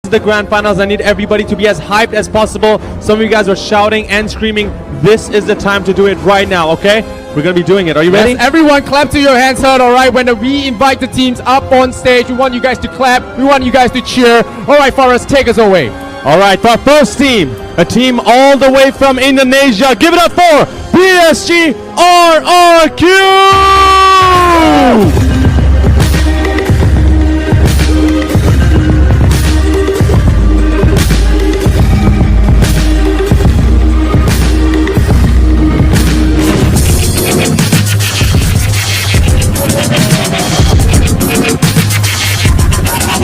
The grand finals. I need everybody to be as hyped as possible. Some of you guys are shouting and screaming. This is the time to do it right now, okay? We're gonna be doing it. Are you ready? Yes, everyone clap to your hands out, alright? When we invite the teams up on stage, we want you guys to clap, we want you guys to cheer. Alright, Forrest, take us away. Alright, for our first team, a team all the way from Indonesia. Give it up for PSG RRQ!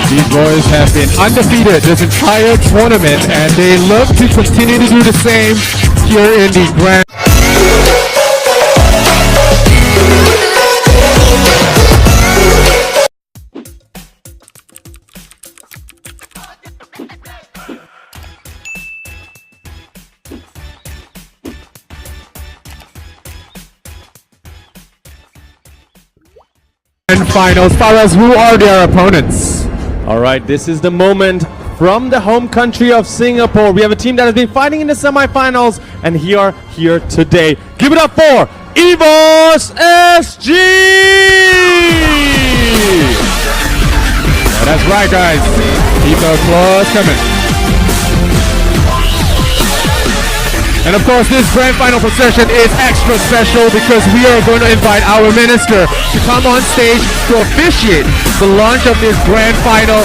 These boys have been undefeated this entire tournament and they look to continue to do the same here in the Grand. And finals, Faraz, who are their opponents? Alright, this is the moment from the home country of Singapore. We have a team that has been fighting in the semifinals and here today. Give it up for EVOS SG! Yeah, that's right, guys. Keep the applause coming. And of course, this grand final procession is extra special because we are going to invite our minister to come on stage to officiate the launch of this grand final.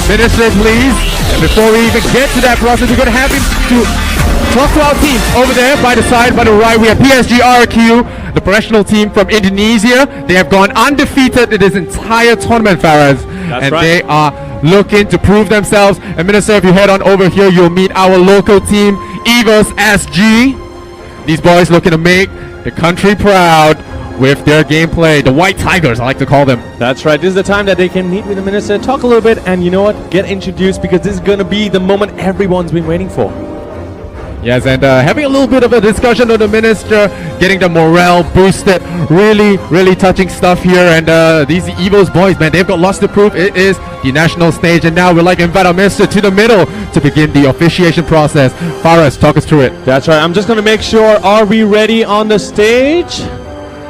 Minister, please. And before we even get to that process, we're going to have him to talk to our team. Over there, by the side, by the right, we have PSG RRQ, the professional team from Indonesia. They have gone undefeated in this entire tournament, Faraz. And right. They are looking to prove themselves. And Minister, if you head on over here, you'll meet our local team, EVOS SG. These boys looking to make the country proud with their gameplay. The White Tigers, I like to call them. That's right. This is the time that they can meet with the minister, talk a little bit, and you know what? Get introduced because this is going to be the moment everyone's been waiting for. Yes, and having a little bit of a discussion with the minister, getting the morale boosted, really touching stuff here. And these EVOS boys, man, they've got lots to prove. It is the national stage, and now we'd like to invite our minister to the middle to begin the officiation process. Faraz, talk us through it. That's right. I'm just going to make sure, are we ready on the stage?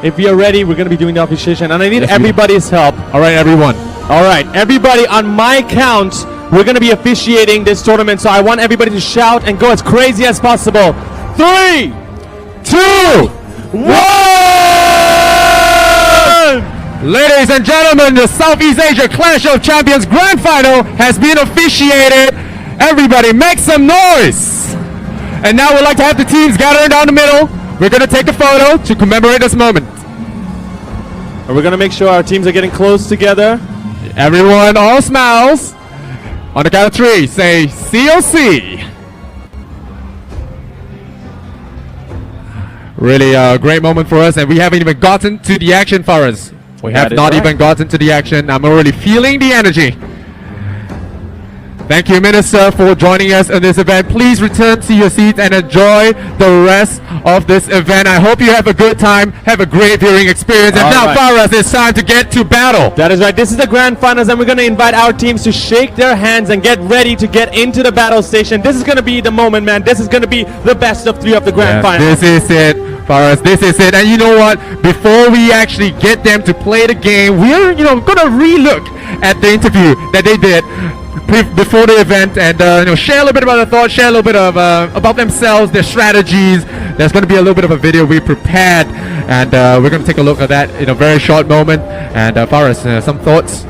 If we are ready, we're going to be doing the officiation, and I need everybody's help. All right, everyone. All right, everybody, on my count, we're going to be officiating this tournament, so I want everybody to shout and go as crazy as possible. 3, 2, 1! Ladies and gentlemen, the Southeast Asia Clash of Champions Grand Final has been officiated. Everybody make some noise! And now we'd like to have the teams gathering down the middle. We're going to take a photo to commemorate this moment. And we're going to make sure our teams are getting close together. Everyone, all smiles. On the count of 3, say COC. Really a great moment for us, and we haven't even gotten to the action for us. We have not even gotten to the action. I'm already feeling the energy. Thank you, Minister, for joining us on this event. Please return to your seats and enjoy the rest of this event. I hope you have a good time, have a great viewing experience. And now, Faraz, it's time to get to battle. That is right. This is the grand finals, and we're going to invite our teams to shake their hands and get ready to get into the battle station. This is going to be the moment, man. This is going to be the best of 3 of the grand finals. This is it, Faraz. This is it. And you know what? Before we actually get them to play the game, we're going to relook at the interview that they did before the event, and share a little bit about their thoughts, share a little bit of about themselves, their strategies. There's going to be a little bit of a video we prepared, and we're going to take a look at that in a very short moment. And Faraz, some thoughts?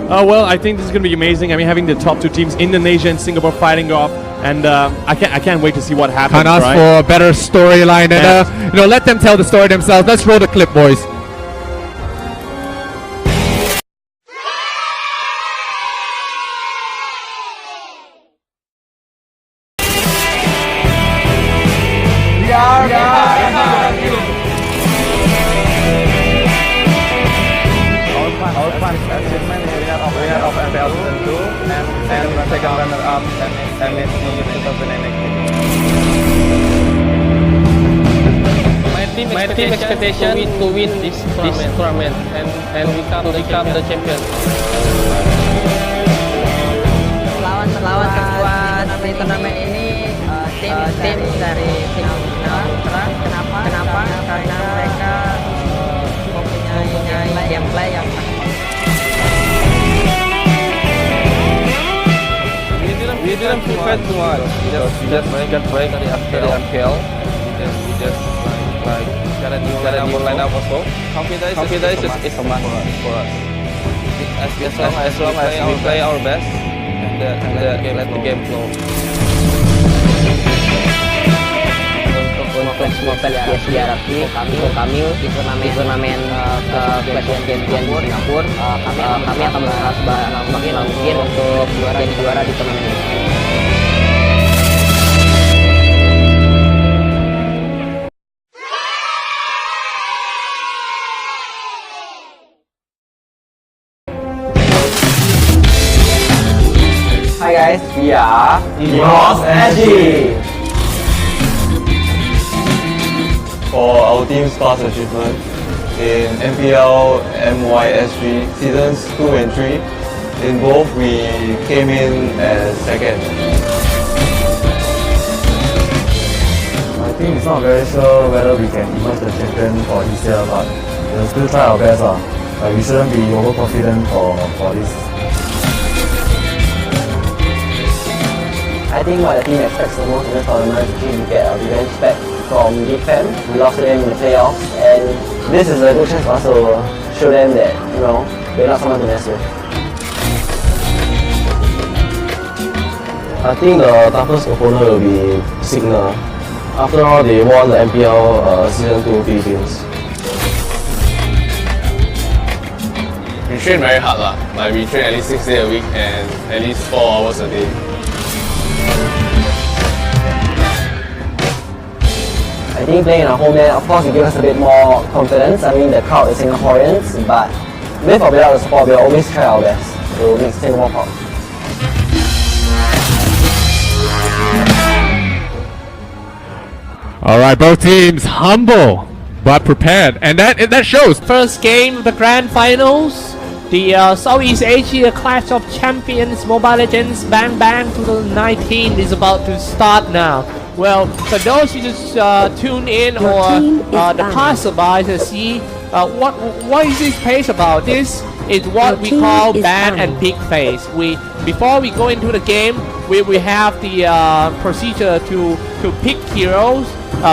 Well, I think this is going to be amazing. I mean, having the top 2 teams, Indonesia and Singapore, fighting off, and I can't wait to see what happens. Can't ask for a better storyline, and let them tell the story themselves. Let's roll the clip, boys. My team expectation to win this tournament and become the champion. didn't prepare too much. We just got break after the RPL. We just like got a new lineup also. Confidence is a must for us. As long as we play our best and let the game flow. Untuk semua fans PSG RRQ, kami di turnamen Presiden Singapura, kami akan berusaha semaksimal mungkin untuk jadi juara di turnamen ini. Hi guys, we are EVOS PSG. For our team's past achievement in MPL, MYSG seasons 2 and 3, in both we came in as second. I think it's not very sure whether we can emerge the champion for this year, but we'll still try our best. We shouldn't be overconfident for this. I think what the team expects the most in this tournament is to get a revenge back from Big Fam. We lost to them in the playoffs, and this is a good chance for us to show them that, you know, we're not someone to mess with. I think the toughest opponent will be Signal. After all, they won the MPL Season 2 Philippines. We train very hard lah. Like we train at least 6 days a week and at least 4 hours a day. I think playing in our homeland, of course, it gives us a bit more confidence. I mean, the crowd is Singaporeans, but with or without the support, we'll always try our best to make Singapore proud. All right, both teams humble but prepared, and that shows. First game of the grand finals, the Southeast Asia Clash of Champions Mobile Legends Bang Bang 2019 is about to start now. Well, for those who just tune in or the passerby to see what is this page about, this is what we call ban and pick phase. Before we go into the game, we have the procedure to pick heroes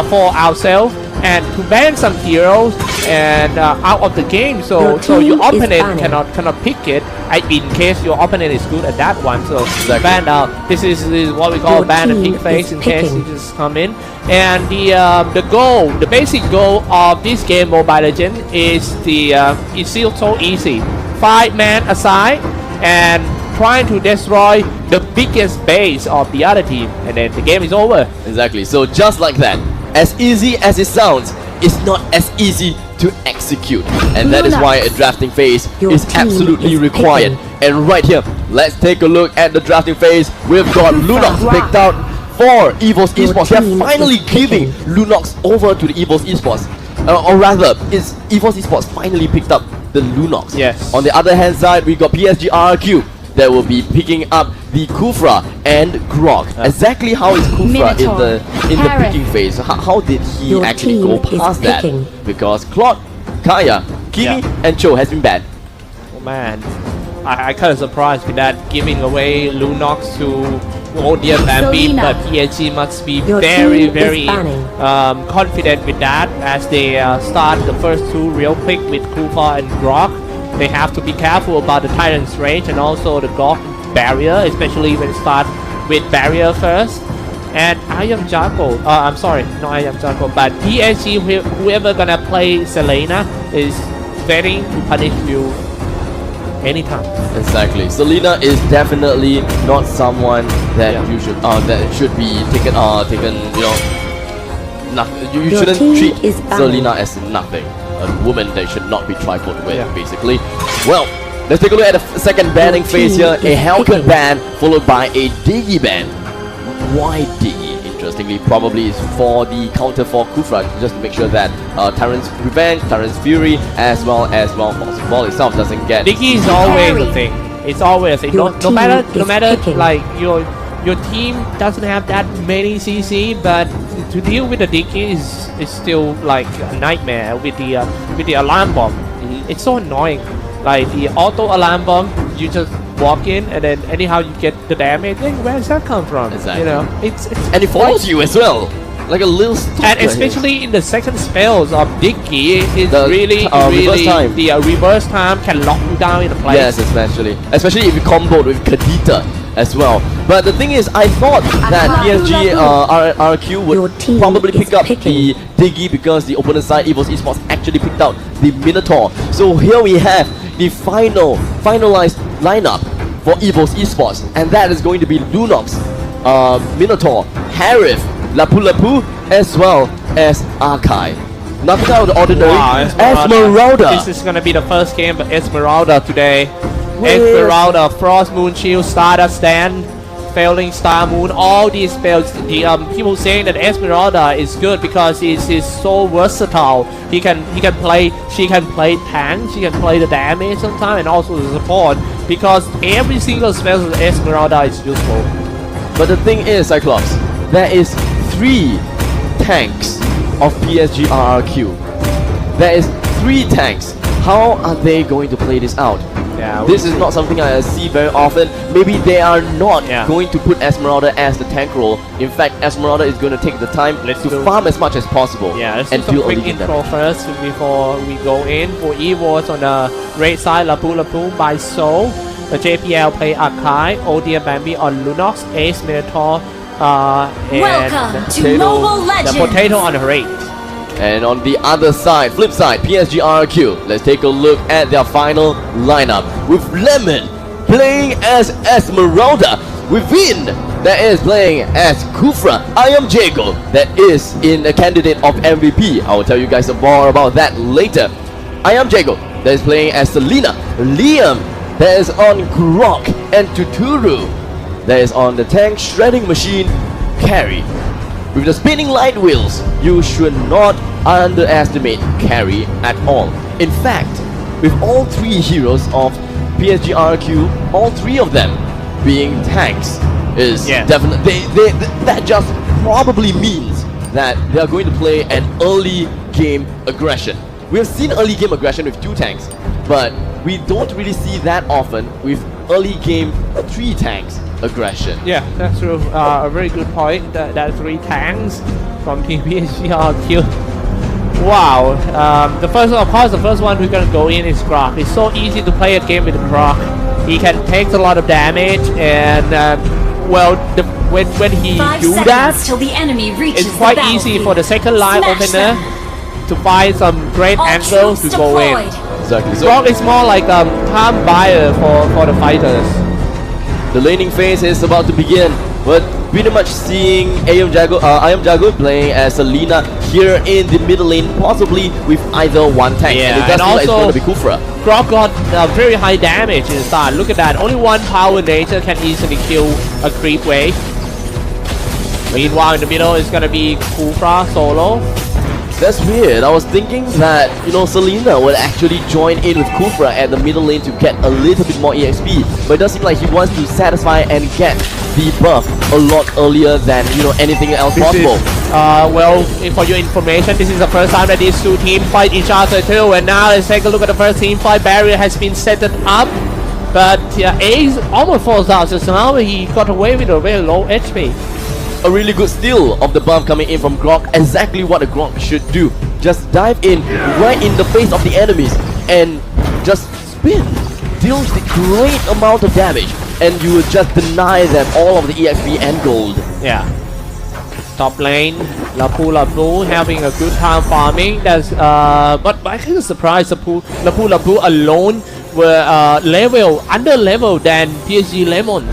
for ourselves and to ban some heroes and out of the game, so your opponent cannot pick it in case your opponent is good at that one. So ban out. This is what we call ban and pick phase in case you just come in. And the basic goal of this game, Mobile Legends, is it's still so easy. 5 men aside and trying to destroy the biggest base of the other team, and then the game is over. Exactly. So just like that, as easy as it sounds, it's not as easy to execute, and that is why a drafting phase is absolutely required. And right here, let's take a look at the drafting phase. We've got Lunox picked out for EVOS Esports. They're finally giving Lunox over to the EVOS Esports, or rather, it's EVOS Esports finally picked up the Lunox. Yes. On the other hand side, we got PSG RRQ that will be picking up the Kufra and Grog. Exactly how is Kufra in the picking phase? How did he actually go past that? Because Claude, Kaya, Kimi, and Cho has been banned. Oh man, I kind of surprised with that, giving away Lunox to dear Bambi, but PSG must be very confident with that as they start the first 2 real quick with Kufra and Grog. They have to be careful about the Tyrant's range and also the Grog barrier, especially when it starts with barrier first. And I am Jaco. I'm sorry, not I am Jaco, but PSG, whoever gonna play Selena is waiting to punish you anytime. Exactly. Selena is definitely not someone that you should that should be taken you know, nothing. You shouldn't treat Selena as nothing. A woman that should not be trifled with, basically. Well, let's take a look at the second banning phase here. A Hellcat ban followed by a Diggy ban. Why Diggy? Interestingly, probably is for the counter for Kufra, just to make sure that Tyrant's Revenge, Tyrant's Fury, as well as Ball itself doesn't get. Diggy is always a thing. It's always a thing. No matter like your team doesn't have that many CC, but to deal with the Diggy is still like a nightmare with the alarm bomb. It's so annoying. Like the auto alarm bomb, you just walk in, and then anyhow you get the damage. Then where's that come from? Exactly. You know, it's And it follows you as well, like a little stalker. and especially in the second spells of Dicky, it's The, really reverse time. the reverse time can lock you down in a place. Yes, especially if you comboed with Kadita as well. But the thing is, I thought that PSG RRQ would probably pick up the Diggy because the opponent side EVOS Esports actually picked out the Minotaur. So here we have the finalized lineup for EVOS Esports, and that is going to be Lunox, Minotaur, Harith, Lapu Lapu, as well as Arkai. Nothing out of the ordinary. Wow, Esmeralda. This is gonna be the first game of Esmeralda today. Esmeralda, Frost Moon Shield, Stardust Stand, Failing Star Moon, all these spells. The people saying that Esmeralda is good because he's so versatile. She can play tank, she can play the damage sometimes, and also the support, because every single spell of Esmeralda is useful. But the thing is, Cyclops, there is 3 tanks of PSG RRQ. There is 3 tanks. How are they going to play this out? Yeah, This is not something I see very often. Maybe they are not Yeah. going to put Esmeralda as the tank role. In fact, Esmeralda is going to take the time to farm as much as possible Yeah, let's and do some build a quick lead in intro them. first before we go in. For EVOS on the red side, Lapu Lapu by Soul. The JPL play Akai, Odia Bambi on Lunox, Ace Minotaur, and Welcome to Potato- Mobile the Legends. Potato on the right. And on the other side, flip side, PSG RRQ. Let's take a look at their final lineup. With Lemon playing as Esmeralda. With Vin, that is playing as Kufra. I am Jago, that is in a candidate of MVP. I will tell you guys more about that later. I am Jago, that is playing as Selena. Liam, that is on Grok. And Tuturu, that is on the tank shredding machine, Carry. With the spinning light wheels, you should not underestimate Carry at all. In fact, with all 3 heroes of PSG RRQ, all 3 of them being tanks, is Yeah. definitely that just probably means that they are going to play an early game aggression. We have seen early game aggression with 2 tanks, but we don't really see that often with early game 3 tanks aggression. Yeah, that's true. A very good point. That 3 tanks from PSG RRQ. Wow. The first one we're gonna go in is Grok. It's so easy to play a game with Grok. He can take a lot of damage, and when he 5 do seconds that, till the enemy reaches it's quite the easy battlefield. for the second line Smash opener them. to find some great All angles to troops go in. deployed. Exactly. So Grok is more like a time buyer for the fighters. the laning phase is about to begin. We're pretty much seeing I am Jago playing as Selena here in the middle lane, possibly with either one tank. Yeah, and it does and look like it's also- going to be Kufra. Grok got very high damage in the start. Look at that. Only one power nature can easily kill a creep wave. Meanwhile, in the middle is gonna be Kufra solo. That's weird. I was thinking that, Selena would actually join in with Kufra at the middle lane to get a little bit more EXP. But it does seem like he wants to satisfy and get the buff a lot earlier than, anything else possible. For your information, this is the first time that these 2 teams fight each other too. And now let's take a look at the first team fight. Barrier has been set up, but Ace almost falls out just now. He got away with a very low HP. A really good steal of the buff coming in from Grok. Exactly what a Grok should do. Just dive in right in the face of the enemies and just spin. Deals the great amount of damage, and you will just deny them all of the EXP and gold. Yeah. Top lane, Lapu Lapu having a good time farming. That's but I kind of surprised Lapu Lapu alone were under level than PSG Lemon.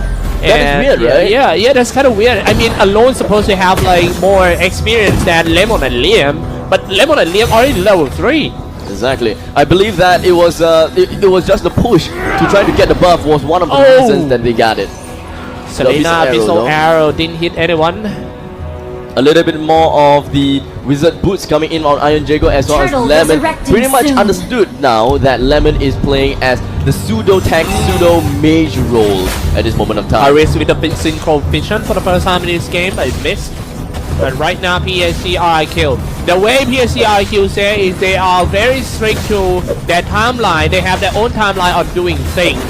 That is weird, right? Yeah, that's kind of weird. I mean, alone supposed to have like more experience than Lemon and Liam, but Lemon and Liam already level 3. Exactly. I believe that it was just the push to try to get the buff was one of the reasons that they got it. Selena Bissell Arrow didn't hit anyone. A little bit more of the wizard boots coming in on Iron Jago as well as Turtle Lemon. resurrecting Pretty much soon. understood now that Lemon is playing as the pseudo tank, pseudo mage role at this moment of time. Harris with a bit synchro vision for the first time in this game, but it missed. But right now, PSG RRQ. The way PSG RRQ say is they are very strict to their timeline. They have their own timeline of doing things.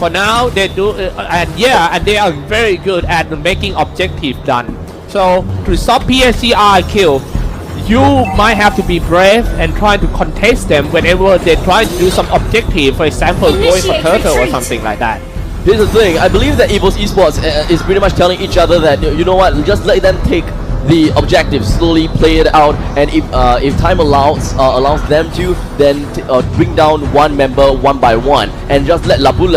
For now, they do, and they are very good at making objective done. So to stop PSG RRQ, you might have to be brave and try to contest them whenever they try to do some objective. For example, going for turtle or something like that. Here's the thing, I believe that EVOS Esports is pretty much telling each other that, you know what, just let them take the objective, slowly play it out, and if time allows them to, then bring down one member one by one, and just let Labu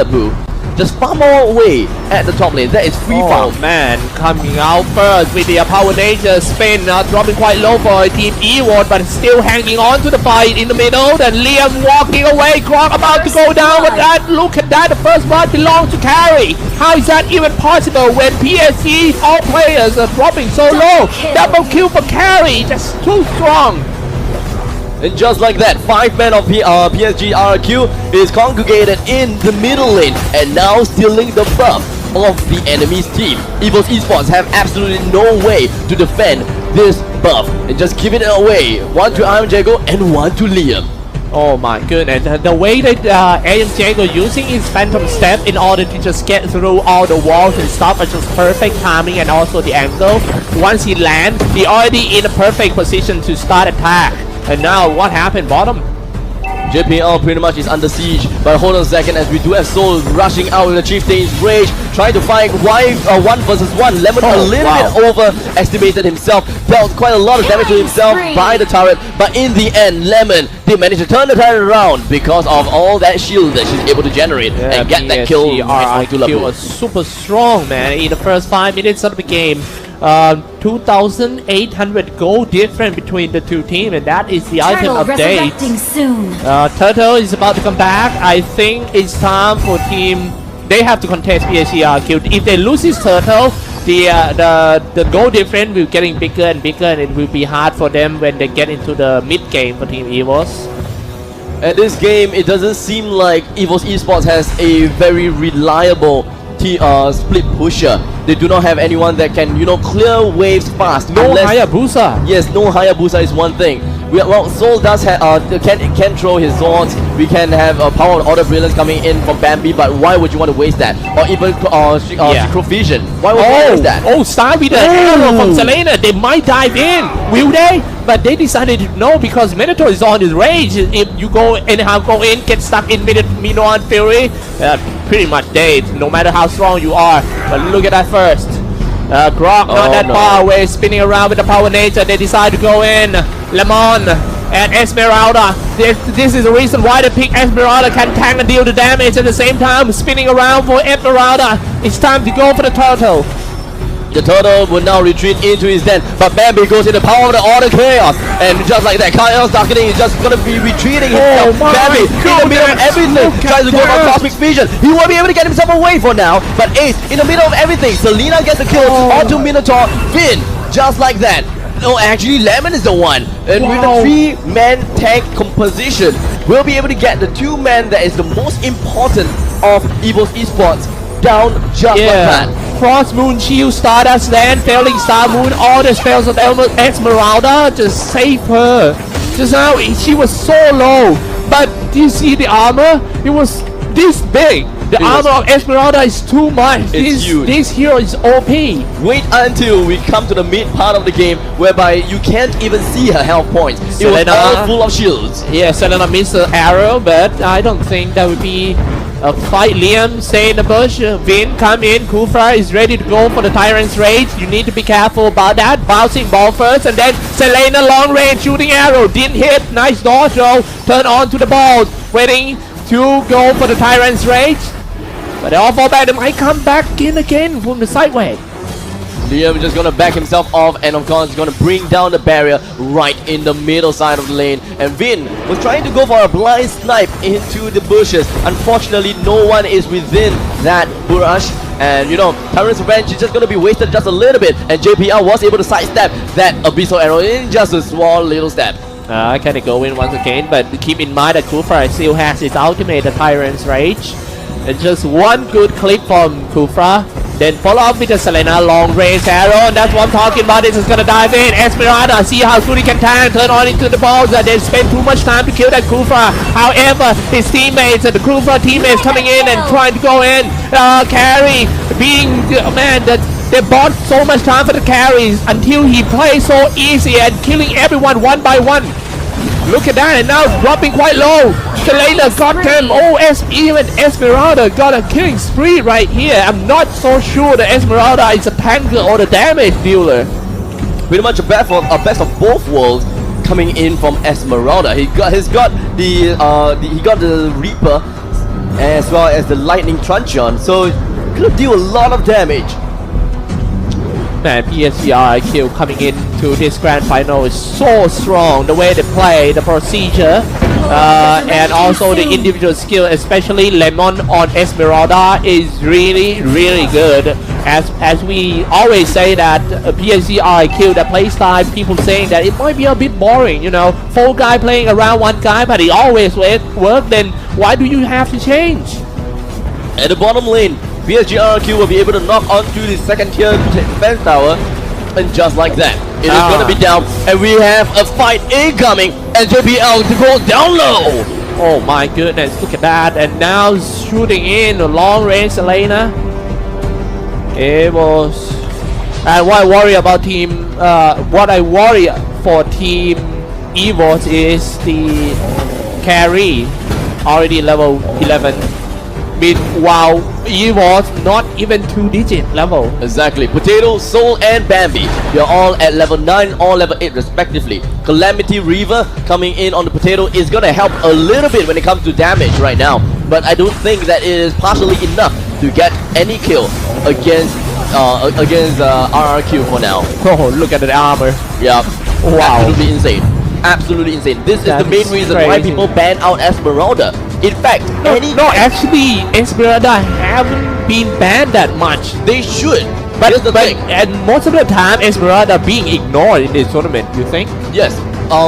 just farm more away at the top lane. That is free farm. Oh man, coming out first with the power nature spin, dropping quite low for Team EVOS, but still hanging on to the fight in the middle. Then Liam walking away, Grok about to go down with that. Look at that, the first one belongs to carry. How is that even possible when PSG, all players are dropping so low? Double kill for carry, just too strong. And just like that, 5 men of PSG RRQ is congregated in the middle lane and now stealing the buff of the enemy's team. EVOS Esports have absolutely no way to defend this buff and just giving it away. One to Iron Jago and one to Liam. Oh my goodness, the way that AM Jago using his Phantom Step in order to just get through all the walls and stuff are just perfect timing, and also the angle. Once he lands, he already in a perfect position to start attack. And now what happened bottom? JPL pretty much is under siege, but hold on a second as we do have Soul rushing out with the Chieftain's Rage, trying to find one versus one. Lemon a little bit overestimated himself, dealt quite a lot of damage to himself by the turret, but in the end, Lemon did manage to turn the turret around because of all that shield that she's able to generate and get that kill right onto Labu. Was super strong, man, in the first 5 minutes of the game. 2,800 gold difference between the two teams, and that is the item update. Turtle is about to come back. I think it's time for team. They have to contest PSG RRQ. If they lose this turtle, the goal difference will getting bigger and bigger, and it will be hard for them when they get into the mid game for Team EVOS. At this game, it doesn't seem like EVOS Esports has a very reliable split pusher. They do not have anyone that can, you know, clear waves fast. No Hayabusa. Yes, no Hayabusa is one thing. Well, Soul does have can throw his swords. We can have power of order brilliance coming in from Bambi, but why would you want to waste that? Or even Synchrovision. Why would you waste that? Oh, start with the arrow from Selena. They might dive in, will they? But they decided to no, because Minotaur is on his rage. If you go in, get stuck in Minoan Fury, pretty much dead, no matter how strong you are. But look at that first. Grok not that far away, spinning around with the power nature. They decide to go in. Lemon and Esmeralda. This is the reason why they pick Esmeralda, can tank and deal the damage at the same time. Spinning around for Esmeralda. It's time to go for the turtle. The turtle will now retreat into his den, but Bambi goes in the power of the order chaos, and just like that, Chaos Darkening is just gonna be retreating himself. Bambi in the middle of everything, tries to go for Cosmic Vision. He won't be able to get himself away for now, but Ace in the middle of everything. Selena gets the kill onto Minotaur. Finn, just like that. No, actually Lemon is the one, and with the 3-man tank composition, we'll be able to get the 2 men that is the most important of EVOS Esports down just like that. Cross Moon Shield, Stardust Land, Failing Star Moon, all the spells of Esmeralda, just save her. Just now, she was so low, but do you see the armor? It was this big. The armor of Esmeralda is too much. It's huge. This hero is OP. Wait until we come to the mid part of the game, whereby you can't even see her health points. It was all full of shields. Yeah, Selena missed the arrow, but I don't think that would be a fight. Liam stay in the bush. Vin come in. Kufra is ready to go for the Tyrant's Rage. You need to be careful about that. Bouncing ball first, and then Selena long range shooting arrow. Didn't hit. Nice dodge throw. Turn on to the ball. Waiting to go for the Tyrant's Rage. But they all fall back. They might come back in again from the sideway. Liam is just gonna back himself off, and of course he's gonna bring down the barrier right in the middle side of the lane. And Vin was trying to go for a blind snipe into the bushes. Unfortunately, no one is within that bush, and you know, Tyrant's Revenge is just gonna be wasted just a little bit, and JPL was able to sidestep that abyssal arrow in just a small little step. Can it go in once again? But keep in mind that Kufra still has his ultimate, the Tyrant's Rage. And just one good click from Kufra. Then follow up with the Selena long range arrow, and that's what I'm talking about. This is gonna dive in. Esmeralda, see how soon he can turn on into the balls, and then spend too much time to kill that Kufa. However, his teammates and the Kufa teammates coming in and trying to go in. Carry being they bought so much time for the carries until he plays so easy and killing everyone one by one. Look at that, and now dropping quite low. Selena got him. Oh, even Esmeralda got a killing spree right here. I'm not so sure that Esmeralda is a tanker or the damage dealer. Pretty much a best of both worlds coming in from Esmeralda. He got the Reaper as well as the Lightning Truncheon, so gonna deal a lot of damage. Man, PSG RRQ coming into this grand final is so strong. The way they play, the procedure, and also the individual skill, especially Lemon on Esmeralda, is really, really good. As we always say that PSG RRQ, the play style, people saying that it might be a bit boring, you know, 4 guy playing around 1 guy, but it always work. Then why do you have to change? At the bottom lane, PSG RRQ will be able to knock onto the second tier defense tower, and just like that, it is going to be down, and we have a fight incoming, and JBL to go down low. Oh my goodness, look at that, and now shooting in the long range Selena. EVOS. And what I worry for team EVOS is the carry, already level 11. Meanwhile, EVOS not even 2-digit level. Exactly. Potato, Soul, and Bambi, they're all at level 9 or level 8 respectively. Calamity Reaver coming in on the Potato is gonna help a little bit when it comes to damage right now, but I don't think that it is partially enough to get any kill against RRQ for now. Oh, look at the armor. Yeah. Wow. Absolutely insane. Absolutely insane. This is the main reason why people ban out Esmeralda. In fact, actually, Esmeralda haven't been banned that much. They should. But here's the thing. And most of the time, Esmeralda being ignored in this tournament. You think? Yes.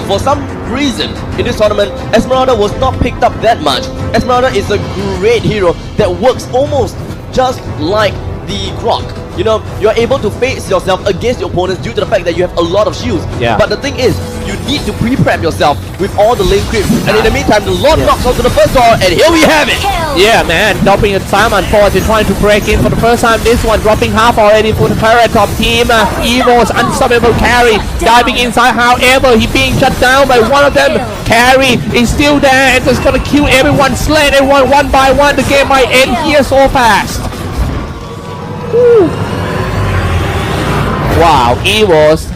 For some reason in this tournament, Esmeralda was not picked up that much. Esmeralda is a great hero that works almost just like the Croc. You know, you're able to face yourself against your opponents due to the fact that you have a lot of shields. Yeah. But the thing is, you need to pre-prep yourself with all the lane creeps. And in the meantime, the Lord knocks onto the first tower, and here we have it! Yeah, man, dropping a Simon forward and trying to break in for the first time. This one dropping half already for the Pirate top team. EVOS unstoppable carry diving inside. However, he being shut down by one of them. Carry is still there and just gonna kill everyone, slay everyone one by one. The game might end here so fast. Woo. Wow, EVOS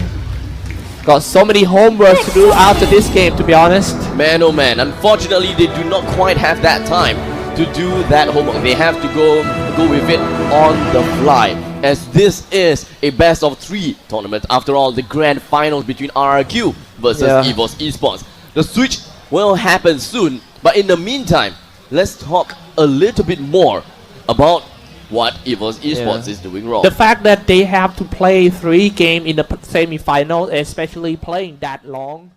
got so many homeworks to do after this game, to be honest. Man, oh man, unfortunately they do not quite have that time to do that homework. They have to go with it on the fly, as this is a best of 3 tournament. After all, the grand finals between RRQ versus EVOS Esports. The switch will happen soon, but in the meantime, let's talk a little bit more about what EVOS Esports is doing wrong. The fact that they have to play 3 games in the semi-final, especially playing that long.